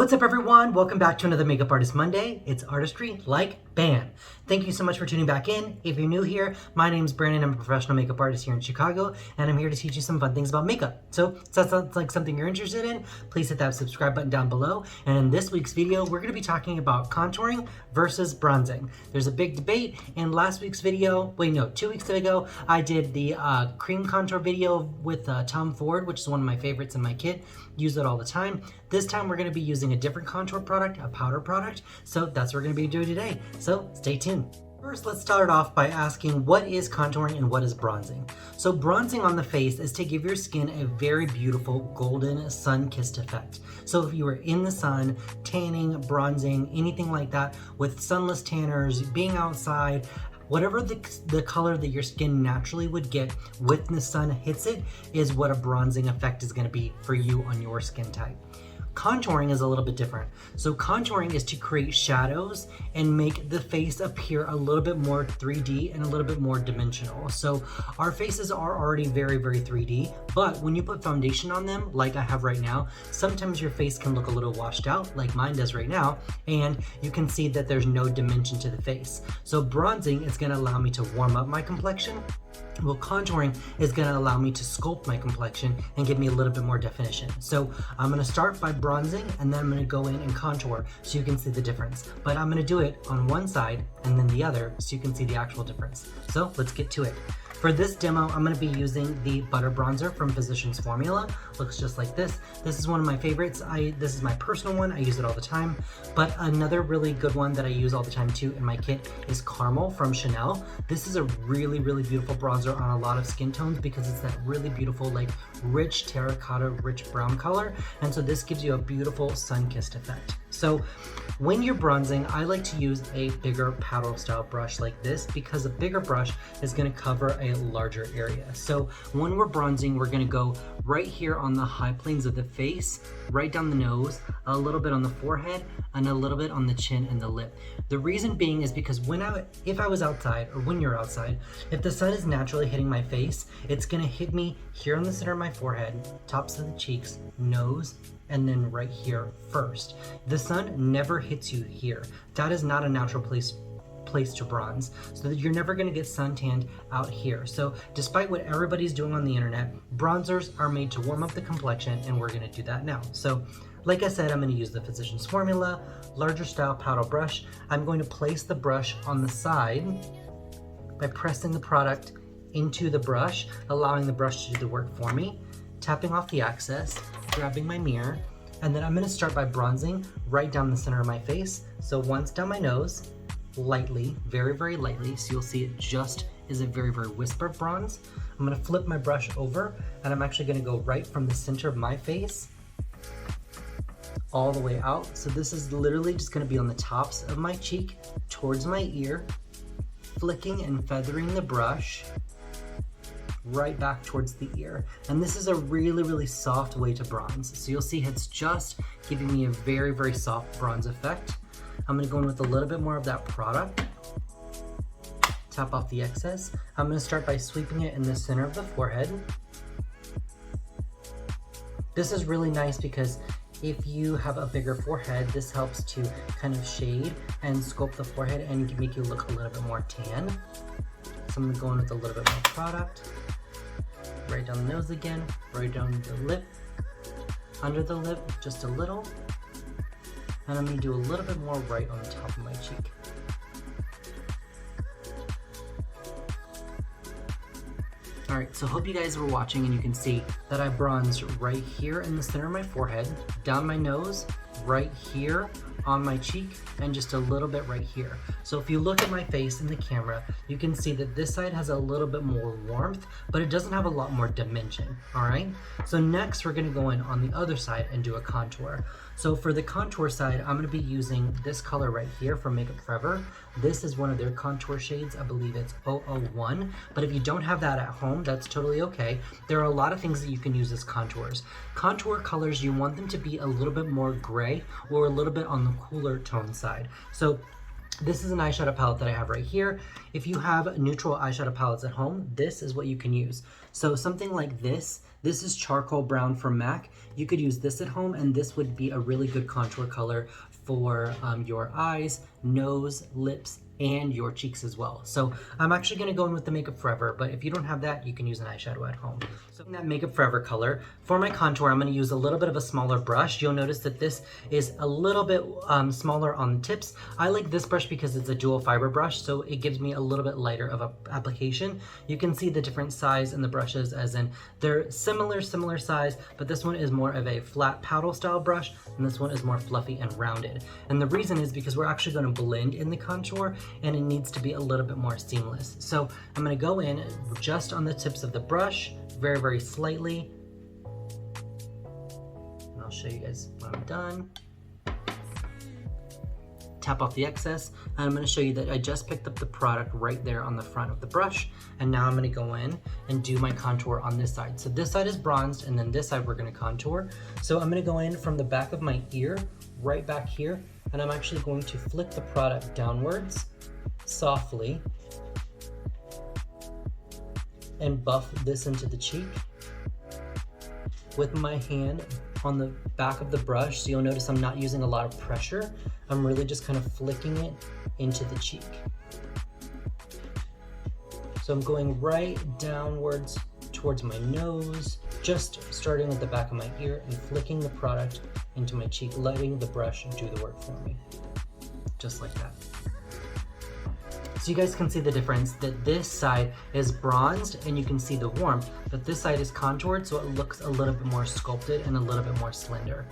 What's up everyone? Welcome back to another Makeup Artist Monday. It's Artistry Like Bam. Thank you so much for tuning back in. If you're new here, my name's Brandon. I'm a professional makeup artist here in Chicago, and I'm here to teach you some fun things about makeup. So if that sounds like something you're interested in, please hit that subscribe button down below. And in this week's video, we're gonna be talking about contouring versus bronzing. There's a big debate. In last week's video, 2 weeks ago, I did the cream contour video with Tom Ford, which is one of my favorites in my kit. Use it all the time. This time we're gonna be using a different contour product, a powder product. So that's what we're gonna be doing today. So stay tuned. First, let's start off by asking what is contouring and what is bronzing. So bronzing on the face is to give your skin a very beautiful golden sun-kissed effect. So if you were in the sun, tanning, bronzing, anything like that, with sunless tanners, being outside, whatever the color that your skin naturally would get when the sun hits it is what a bronzing effect is gonna be for you on your skin type. Contouring is a little bit different. So contouring is to create shadows and make the face appear a little bit more 3D and a little bit more dimensional. So our faces are already very, very 3D, but when you put foundation on them, like I have right now, sometimes your face can look a little washed out, like mine does right now, and you can see that there's no dimension to the face. So bronzing is gonna allow me to warm up my complexion. Well, contouring is going to allow me to sculpt my complexion and give me a little bit more definition. So I'm going to start by bronzing and then I'm going to go in and contour so you can see the difference. But I'm going to do it on one side and then the other so you can see the actual difference. So let's get to it. For this demo, I'm going to be using the Butter Bronzer from Physicians Formula. Looks just like this. This is one of my favorites. This is my personal one. I use it all the time. But another really good one that I use all the time too in my kit is Caramel from Chanel. This is a really, really beautiful bronzer on a lot of skin tones because it's that really beautiful, like rich terracotta, rich brown color. And so this gives you a beautiful sun-kissed effect. So when you're bronzing, I like to use a bigger paddle style brush like this because a bigger brush is going to cover a larger area. So when we're bronzing, we're going to go right here on the high planes of the face, right down the nose, a little bit on the forehead, and a little bit on the chin and the lip. The reason being is because if I was outside, or when you're outside, if the sun is naturally hitting my face, it's going to hit me here on the center of my forehead, tops of the cheeks, nose, and then right here first. The sun never hits you here. That is not a natural place to bronze, so that you're never going to get suntanned out here. So despite what everybody's doing on the internet, bronzers are made to warm up the complexion, and we're going to do that now. So like I said, I'm going to use the Physicians Formula larger style paddle brush. I'm going to place the brush on the side by pressing the product into the brush, allowing the brush to do the work for me, tapping off the excess, grabbing my mirror, and then I'm going to start by bronzing right down the center of my face. So once down my nose, lightly, very, very lightly, so you'll see it just is a very, very whisper bronze. I'm going to flip my brush over, and I'm actually going to go right from the center of my face all the way out. So this is literally just going to be on the tops of my cheek towards my ear, flicking and feathering the brush right back towards the ear. And this is a really, really soft way to bronze. So you'll see it's just giving me a very, very soft bronze effect. I'm going to go in with a little bit more of that product. Tap off the excess. I'm going to start by sweeping it in the center of the forehead. This is really nice because if you have a bigger forehead, this helps to kind of shade and sculpt the forehead and make you look a little bit more tan. So I'm going to go in with a little bit more product. Right down the nose again, right down the lip, under the lip, just a little. And I'm going to do a little bit more right on the top of my cheek. Alright, so hope you guys were watching and you can see that I bronzed right here in the center of my forehead, down my nose, right here on my cheek, and just a little bit right here. So if you look at my face in the camera, you can see that this side has a little bit more warmth, but it doesn't have a lot more dimension, all right? So next we're gonna go in on the other side and do a contour. So for the contour side, I'm gonna be using this color right here from Makeup Forever. This is one of their contour shades. I believe it's 001, but if you don't have that at home, that's totally okay. There are a lot of things that you can use as contours. Contour colors, you want them to be a little bit more gray or a little bit on the cooler tone side. So This is an eyeshadow palette that I have right here. If you have neutral eyeshadow palettes at home, this is what you can use. So something like this is charcoal brown from MAC. You could use this at home, and this would be a really good contour color for your eyes, nose, lips, and your cheeks as well. So I'm actually gonna go in with the Makeup Forever, but if you don't have that, you can use an eyeshadow at home. So in that Makeup Forever color, for my contour, I'm gonna use a little bit of a smaller brush. You'll notice that this is a little bit smaller on the tips. I like this brush because it's a dual fiber brush, so it gives me a little bit lighter of a application. You can see the different size in the brushes, as in they're similar size, but this one is more of a flat paddle style brush, and this one is more fluffy and rounded. And the reason is because we're actually gonna blend in the contour, and it needs to be a little bit more seamless. So I'm gonna go in just on the tips of the brush, very, very slightly. And I'll show you guys when I'm done. Tap off the excess, and I'm gonna show you that I just picked up the product right there on the front of the brush, and now I'm gonna go in and do my contour on this side. So this side is bronzed, and then this side we're gonna contour. So I'm gonna go in from the back of my ear, right back here, and I'm actually going to flick the product downwards softly and buff this into the cheek with my hand on the back of the brush. So you'll notice I'm not using a lot of pressure. I'm really just kind of flicking it into the cheek. So I'm going right downwards towards my nose, just starting at the back of my ear and flicking the product into my cheek, letting the brush do the work for me, just like that. So you guys can see the difference that this side is bronzed and you can see the warmth, but this side is contoured, so it looks a little bit more sculpted and a little bit more slender.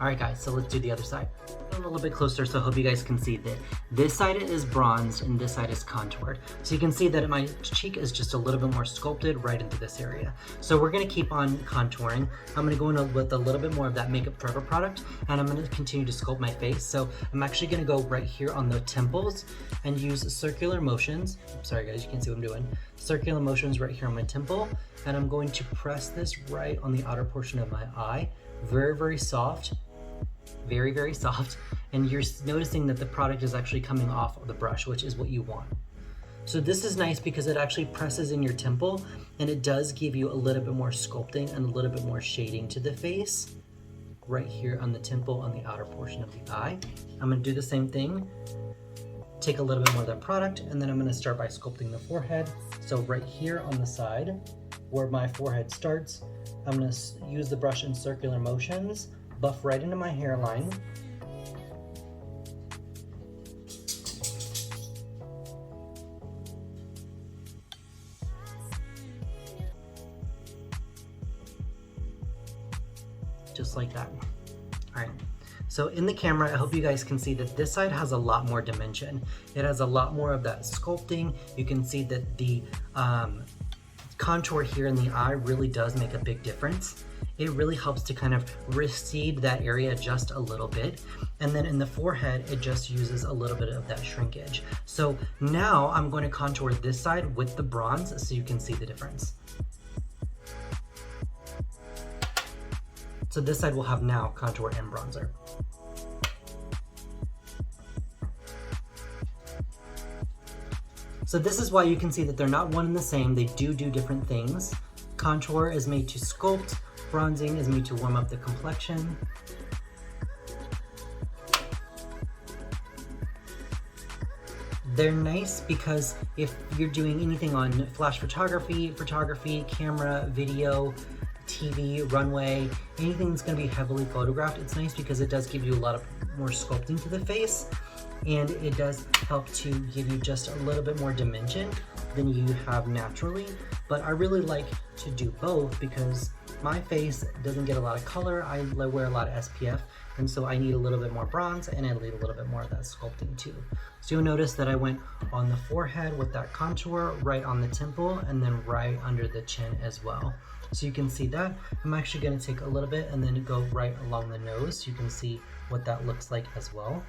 All right guys, so let's do the other side. A little bit closer, so I hope you guys can see that this side is bronzed and this side is contoured. So you can see that my cheek is just a little bit more sculpted right into this area. So we're gonna keep on contouring. I'm gonna go in with a little bit more of that Makeup Forever product, and I'm gonna continue to sculpt my face. So I'm actually gonna go right here on the temples and use circular motions. Sorry guys, you can't see what I'm doing. Circular motions right here on my temple, and I'm going to press this right on the outer portion of my eye. Very, very soft. Very, very soft, and you're noticing that the product is actually coming off of the brush, which is what you want. So this is nice because it actually presses in your temple, and it does give you a little bit more sculpting and a little bit more shading to the face right here on the temple on the outer portion of the eye. I'm going to do the same thing, take a little bit more of that product, and then I'm going to start by sculpting the forehead. So right here on the side where my forehead starts, I'm going to use the brush in circular motions, buff right into my hairline. Just like that. All right. So in the camera, I hope you guys can see that this side has a lot more dimension. It has a lot more of that sculpting. You can see that the contour here in the eye really does make a big difference. It really helps to kind of recede that area just a little bit. And then in the forehead, it just uses a little bit of that shrinkage. So now I'm going to contour this side with the bronze so you can see the difference. So this side will have now contour and bronzer. So this is why you can see that they're not one and the same. They do different things. Contour is made to sculpt. Bronzing is made to warm up the complexion. They're nice because if you're doing anything on flash photography, camera, video, TV, runway, anything that's going to be heavily photographed, it's nice because it does give you a lot of more sculpting to the face, and it does help to give you just a little bit more dimension than you have naturally. But I really like to do both because my face doesn't get a lot of color. I wear a lot of SPF, and so I need a little bit more bronze, and I need a little bit more of that sculpting too. So you'll notice that I went on the forehead with that contour, right on the temple, and then right under the chin as well. So you can see that. I'm actually going to take a little bit and then go right along the nose so you can see what that looks like as well.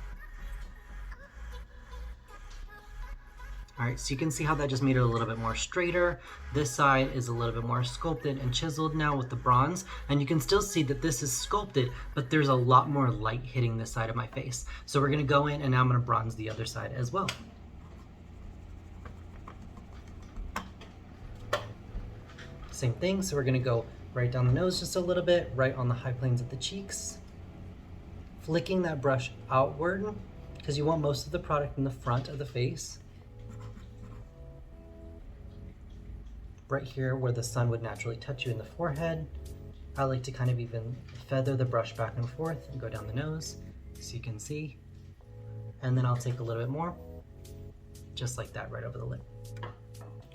All right, so you can see how that just made it a little bit more straighter. This side is a little bit more sculpted and chiseled now with the bronze. And you can still see that this is sculpted, but there's a lot more light hitting this side of my face. So we're gonna go in and now I'm gonna bronze the other side as well. Same thing, so we're gonna go right down the nose just a little bit, right on the high planes of the cheeks. Flicking that brush outward, because you want most of the product in the front of the face. Right here where the sun would naturally touch you in the forehead. I like to kind of even feather the brush back and forth and go down the nose so you can see. And then I'll take a little bit more, just like that, right over the lip.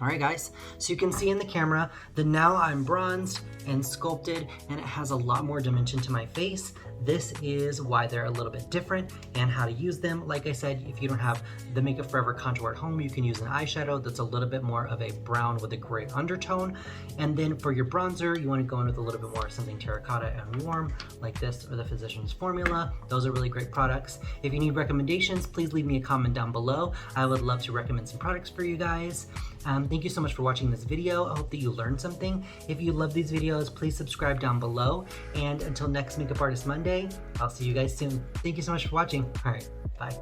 All right, guys, so you can see in the camera that now I'm bronzed and sculpted and it has a lot more dimension to my face. This is why they're a little bit different and how to use them. Like I said, if you don't have the Makeup Forever contour at home, you can use an eyeshadow that's a little bit more of a brown with a gray undertone. And then for your bronzer, you want to go in with a little bit more something terracotta and warm, like this or the Physicians Formula. Those are really great products. If you need recommendations, please leave me a comment down below. I would love to recommend some products for you guys. Thank you so much for watching this video. I hope that you learned something. If you love these videos, please subscribe down below. And until next Makeup Artist Monday, I'll see you guys soon. Thank you so much for watching. All right, bye.